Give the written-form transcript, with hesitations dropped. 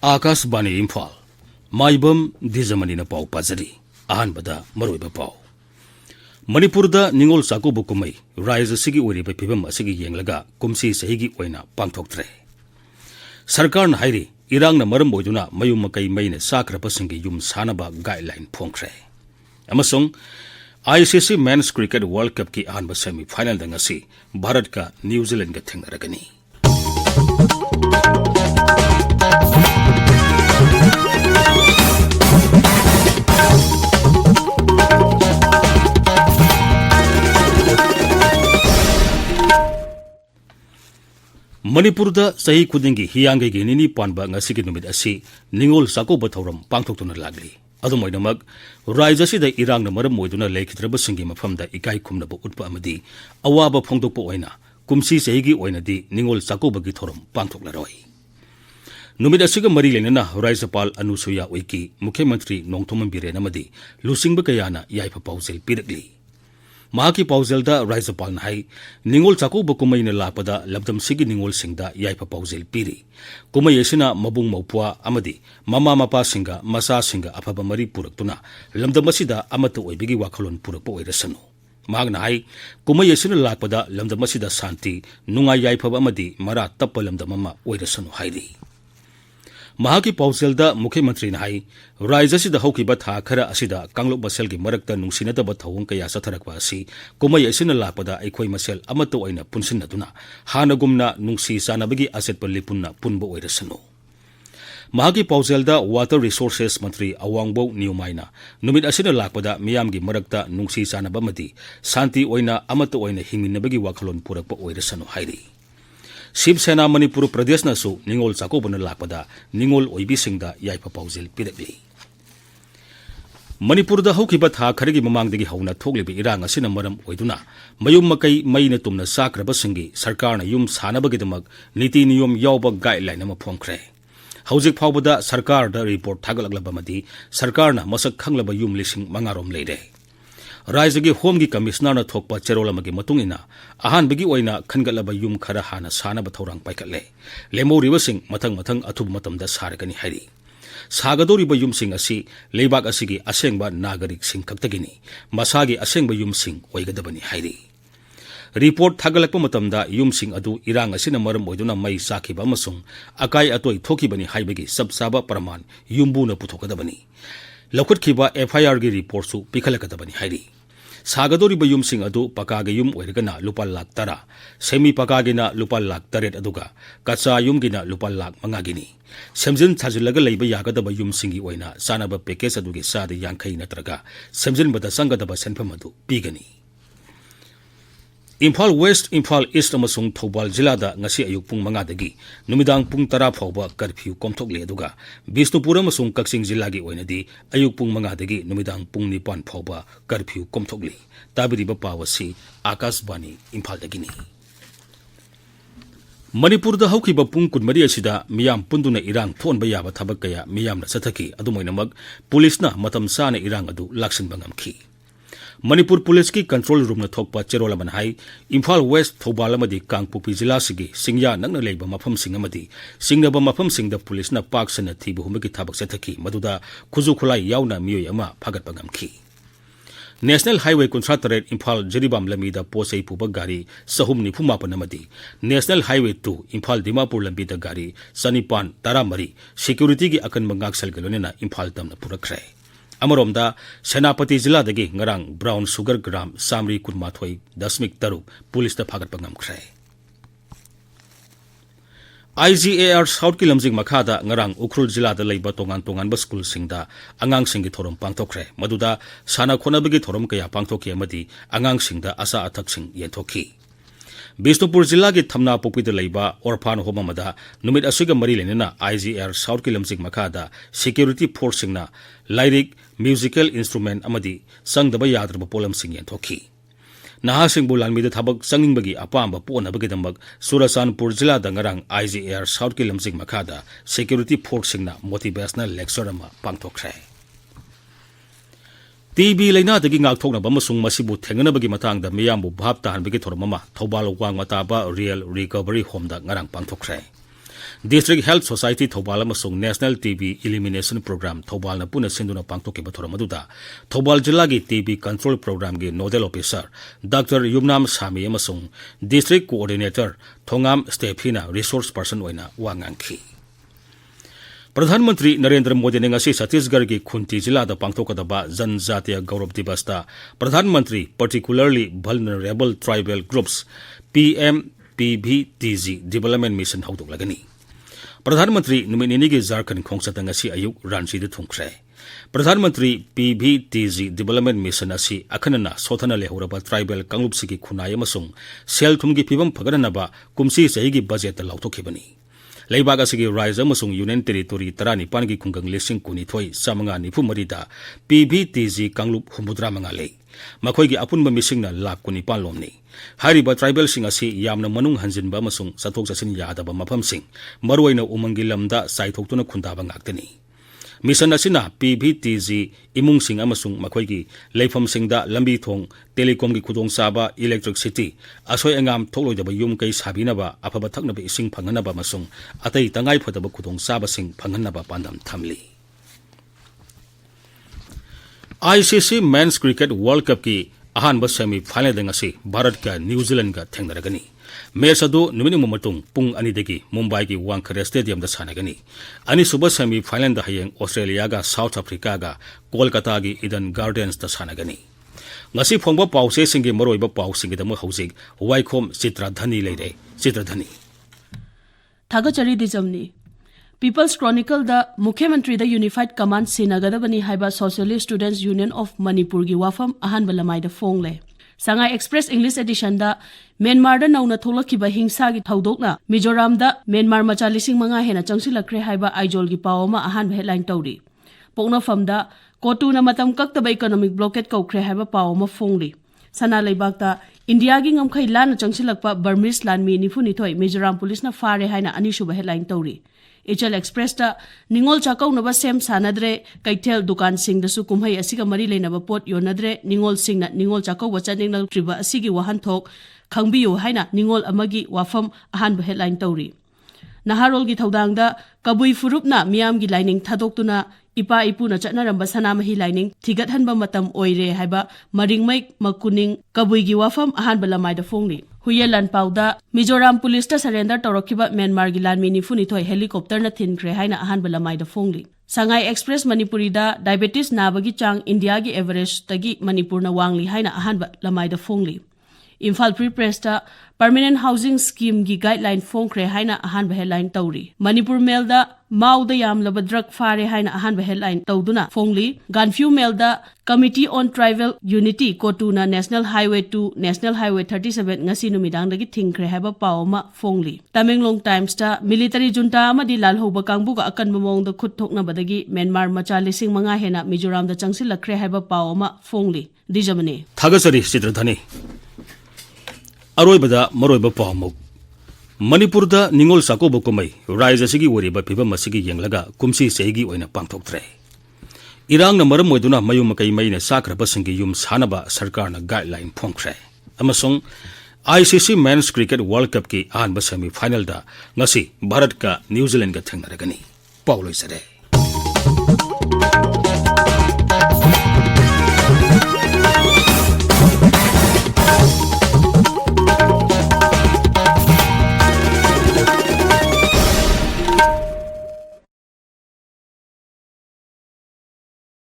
Akashbani Imphal, Maibam Dwijamani na pau pazari, ahanbada maroiba pau. Manipurda Ningol Sakubu Kumai, Rise Sigi Uri by Pibam Sigi Yanglaga, Kumsi Sahigi Oina, Pangtoktre. Sarkarn Hairi, Irang na Maramboiduna, Mayumakai Maine, Sakra Pasingi Yum Sanaba Guideline Pongkre. Amasong, ICC Men's Cricket World Cup ki ahanba semi final dangasi, Bharat ka New Zealand ka thengaragani. Manipurda sahi kudingi hiyangai gi nini panba ngasi gi numit asi Ningol Sakuba thoram pangthoktuna lagli. Adumoinamag raija sida irang na maram moiduna lekhitraba singi mafamda ikai khumnaba utpa amadi awaba phongdokpa oina kumsi sahi gi oina di Ningol Sakuba gi thoram pangthoklaroi. Numit asiga mari lenana Raijapal Anusuya Oiki Mukhyamantri Nongthomam Biren amadi lusingba kayana yaifa pausel pirakli. Mahaki pauzelda Raijapal hai Ningol Sakuba kumai na lapada labdam sigi Ningol singda yaifa pauzel piri. Kumai esina mabung maupua amadi mama mapa singa masa singa afaba mari puraktuna lamdam asida amata oibigi wakhalon purakpa oirasanu. Mahakna hai kumai esina lapada lamdam asida santi nunga yaifaba amadi mara tappa lamdam ama oirasanu hairi. Mahaki pauzelda Mukhyamantri na hai raija sida haukiba tha khara asida kanglok masel gi marakta nungsinataba thawung kaya satharakwa asi kumai asina lapada aikhoi masel amato oina punsinaduna hanagumna nungsi sanabagi asetpa lipunna punba oirasanu. Mahaki pauzelda Water Resources Mantri Awangbo Niumaina numit asina lapada miyamgi marakta nungsi sanabamadi santi oina amato oina hingminabagi wakhalon purakpa oirasanu hairi. Shiv Sena Manipur Pradesh nasu Ningol Sakuba na lapada Ningol Oibi Singda yaipa pauzel pirakli. Manipurda haukiba tha kharigi mamangdagi hauna thogliba irang asina maram oiduna mayum makai maina tumna sakraba singi sarkarna yum sanabagidamak niti niyom yawba guideline ama phongkhre. Haujik phawbada sarkarda report thagalaglabamadi sarkarna masak khanglaba yum lising mangarom leire. Raijagi Home gi Commissioner na thokpa cherolamagi matungina ahanbagi oina khangalaba yum khara hana sanaba thorang paikatle lemo ribasing mathang athub matamda saragani hairi sagadoriba yum sing asi leibak asigi asengba nagarik sing kaktagini masagi asengba yum sing oigadabani hairi report thagalakpa matamda yum sing adu irang asina maram oiduna mai sakhiba amasung akai atoi thokibani haibagi sabsaba praman yumbu na puthokadabani Laukhatkiba FIR gi report su pikhalakadabani hairi sagadoriba yum sing adu pakage yum oirgana lupa lakh tara semi pakage na lupa lakh taret aduga kacha yum gina lupa lakh mangagini semjin thajilaga leiba yagadaba yum singi oina sanaba package adugi sada yankhai natraga semjin bada sangadaba senpham adu pigani. Imphal West, Imphal East amasung Thobal jilada ngasi ayuk pung mangadagi numidang pung 10 phawba curfew komthokle aduga Bisnupur amasung Kaksing jilagi oinadi ayuk pung mangadagi numidang pung 9 phawba curfew komthokle tabiriba pawasi Akashbani Imphal dagini. Manipurda haukiba pung kunmari asida miyam punduna irang thonba yaba thabak kaya miyamna sathaki adumoinamag pulisna matam sana irang adu laksinba ngamki. Manipur Police ki control room na thokpa cherolaman hai Imphal West Thobal amadi Kangpokpi jila sigi singya nangna leiba mafam sing amadi singnaba mafam singda police na paksana thibu humagi thabak sathaki maduda khuju khulai yauna miyoi ama phagatpa ngamki. National Highway Contractorate Imphal Jiribam lamida posei puba gari sahum niphumapana amadi National Highway 2 Imphal Dimapur lambida gari sanipan taramari security gi akan mangak salgalonena Imphal tamna purakre. Amaromda Senapati jila dagi ngarang brown sugar gram samri kunmathoi dasmik tarup police ta phagat pangam khre. IGAR South Kilamjing Makhada ngarang Ukhrul jila da leiba tongan ba school singda angang singi thorom pangthokre maduda sana khonabagi thorom kaya pangthoki amadi angang singda asa athak sing yenthoki. Bisnupur jila gi thamna pokpi da leiba orphan home amada numit asiga mari lenena IGR South Kilamjing Makhada security force singna lyric musical instrument amadi sangdaba yadraba polam sing yenthoki. Naha singbu lanmida thabak sangingbagi apamba ponabagi dambak Surasanpur jila da ngarang IGR South Kilamjing Makhada security force singna motivational lecture ama pangthokre. TB laina dagi ngakthokna bamasung masibu thenganabagi matangda miyambu bhab tahanbagi thormama Thobal wang mataba real recovery home da ngarang pangthokre. District Health Society Thobal amasung National TB Elimination Program Thobal na puna sinduna pangtokeba thoram aduda Thobal Jilla gi TB Control Program gi Nodal Officer Dr. Yumnam Sami amasung District Coordinator Thongam Stephina Resource Person oina wangangki प्रधानमंत्री नरेंद्र मोदी ने ngasi Chhattisgarh की खुंटी जिला दा पांगथोकदबा जनजातीय गौरव दिवस दा प्रधानमंत्री particularly vulnerable tribal groups PMPBTG development mission हौदोक लगनी प्रधानमंत्री नुमिनिनी की Jharkhand खोंगसत ngasi ayuk ranchi de thungkhre प्रधानमंत्री PBTG development mission asi akhanana sothana lehoraba tribal kanglupsi ki khunai amasung sel thum gi phibam phaganaba kumsi sahi gi budget lautokhibani Leibag asigi rise amasung union territory tarani pangi khungang lesing kuni thoi samanga nifu marida PBTG kanglup humudra mangale makhoi gi apunba misingna lak kuni palomni hariba tribal sing asi yamna manung hanjinba amasung sathok sasin yadaba mafam sing maruaina umangi lamda saithoktuna khundaba ngaktani Mission asina PBTG imung sing amasung makhoi gi leifam singda lambi thong telecom gi khudong saba electricity asoi angam tholoi daba yum kai sabinaba afaba thaknaba ising phanganaba masung atai tangai phodaba khudong saba sing phanganaba pandam thamli ICC Men's Cricket World Cup ki ahanba semi final dengasi Bharat ka New Zealand ka thengdaragani Match adu numini mumatung pung ani degi Mumbai ki Wankhede Stadium da sanagani ani suba semi final da hayeng Australia ga South Africa ga Kolkata gi Eden Gardens da sanagani ngasi phongba pause singi maroiba pausingi da mo hojik Waikhom Chitradhani leire Chitradhani Thagachari dijamni People's Chronicle da Mukhyamantri da Unified Command Sinagadabani haiba Socialist Students Union of Manipur gi wafam ahan balamai da fongle Sangai Express English Edition da Myanmar da nauna tholakiba hingsa gi thaudokna Mizoram da Myanmar macha lising manga hena changsilakre haiba aijol gi pawma ahan headline tawri Pokna famda kotu na matam kaktaba economic blockade kaukre haiba pawma fongli Sana leibak da India gi ngamkhai lan changsilakpa Burmese lanmi nifuni thoi Mizoram police na fare haina anishuba headline tawri HL Express ta Ningol chakau naba sem sanadre kaithel dukan sing da su kumhai asiga mari leinaba pot yonadre Ningol sing na Ningol chakau wachaning na triba asigi wahan thok khangbiyo haina Ningol amagi wafam ahan ba headline tawri Naharol gi thaudang da kabui furup na miyam gi lining thadoktuna ipa ipu na chatnaramba sanamahi lining thigat hanba matam oire haiba maringmai makuning kabui gi wafam ahan balamai da fongli Huyelan pauda Mizoram police ta surrender torokiba Myanmar gi lanmi nifuni thoi helicopter na thinkre haina ahan balamai da fongli Sangai Express Manipuri da diabetes nabagi chang India gi average tagi Manipur na wangli haina ahan balamai da fongli Imphal Free Press ta Permanent Housing Scheme gi guideline fongkre haina ahan ba headline tawri Manipur Mail da Mau da yam laba drug fare haina ahan ba headline tawduna fongli Ganfew Mail da Committee on Tribal Unity Kotuna National Highway 2 National Highway 37 ngasi numidang dagi thingkre haba pawma fongli Tamenglong Times ta military junta amadi lalhoba kangbu ga akan mamong da khut thokna badagi Myanmar macha lising manga hena Mizoram da changsilakre haba pawma fongli Dwijamani Thagasari Chitradhani Aroibada maroiba pawmuk Manipur da Ningol sakoba kumai rise asigi wariba phibam asigi yenglaga kumsi segi oina pangthoktre Irang na maram moiduna mayum makai maina sakraba singi yum sanaba sarkar na guideline phongkhre amasung ICC Men's Cricket World Cup ki ahanba semi final da ngasi Bharat ka New Zealand ga thengnaragani Pauloi sare